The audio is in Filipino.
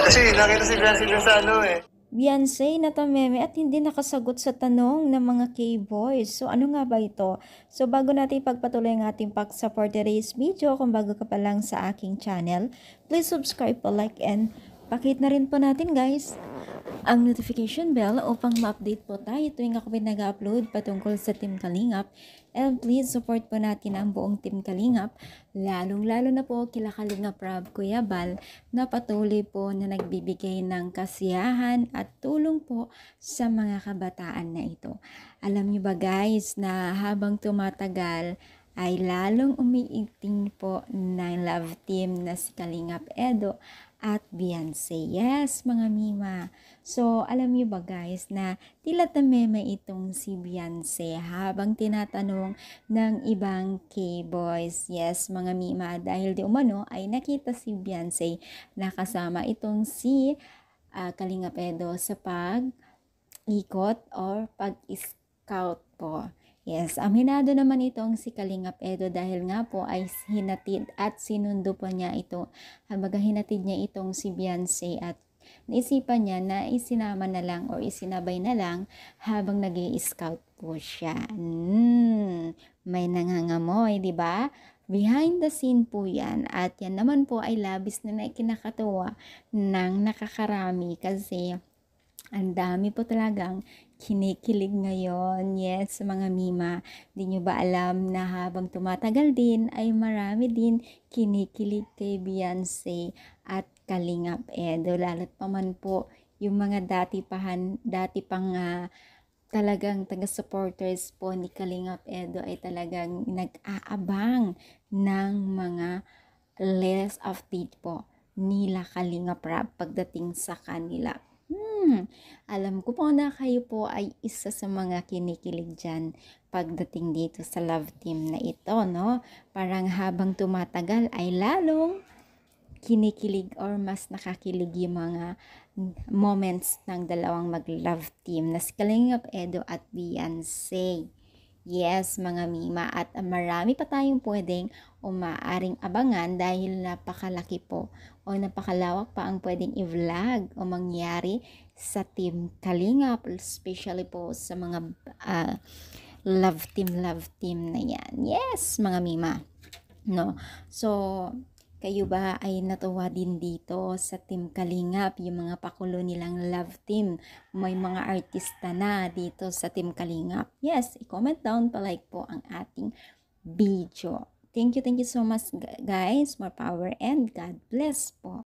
Kasi nakita si Beyonce dun sa ano eh. Beyonce na tameme at hindi nakasagot sa tanong ng mga K-boys. So, ano nga ba ito? So, bago natin pagpatuloy ang ating pag-support today's video, kung bago ka pa lang sa aking channel, please subscribe po, like, and pakit na rin po natin guys ang notification bell upang ma-update po tayo tuwing ako nag-upload patungkol sa Team Kalingap. And please support po natin ang buong Team Kalingap, lalong-lalo na po kila Kalingap Rob Kuya Bal na patuloy po na nagbibigay ng kasiyahan at tulong po sa mga kabataan na ito. Alam niyo ba guys na habang tumatagal ay lalong umiiting po ng love team na si Kalingap Edo at Beyonce. Yes, mga mima. So, alam niyo ba guys na tila tameme itong si Beyonce habang tinatanong ng ibang K-boys. Yes, mga mima. Dahil di umano ay nakita si Beyonce na kasama itong si Kalingap Edo sa pag-ikot or pag-scout po. Yes, aminado naman itong si Kalingap Edo dahil nga po ay hinatid at sinundo po niya ito. Habang hinatid niya itong si Beyonce at naisipan niya na isinama na lang o isinabay na lang habang nag-i-scout po siya. May nangangamoy, di ba? Behind the scene po yan. At yan naman po ay labis na ikinakatuwa ng nakakarami kasi ang dami po talagang kinikilig ngayon. Yes, mga mima. Di nyo ba alam na habang tumatagal din ay marami din kinikilig kay Beyonce at Kalingap Edo. Lalo't pa man po yung mga dati pang talagang taga-supporters po ni Kalingap Edo ay talagang nag-aabang ng mga latest update po nila Kalingap Rap pagdating sa kanila. Alam ko po na kayo po ay isa sa mga kinikilig dyan pagdating dito sa love team na ito, no? Parang habang tumatagal ay lalong kinikilig or mas nakakilig yung mga moments ng dalawang mag-love team na si Kalingap Edo at Beyonce. Yes, mga mima, at marami pa tayong pwedeng o maaaring abangan dahil napakalaki po o napakalawak pa ang pwedeng i-vlog o mangyari sa Team Kalingap, especially po sa mga love team na yan. Yes, mga mima. No. So, kayo ba ay natuwa din dito sa Team Kalingap, yung mga pakulo nilang love team? May mga artista na dito sa Team Kalingap. Yes, i-comment down, pa-like po ang ating video. Thank you so much guys. More power and God bless po.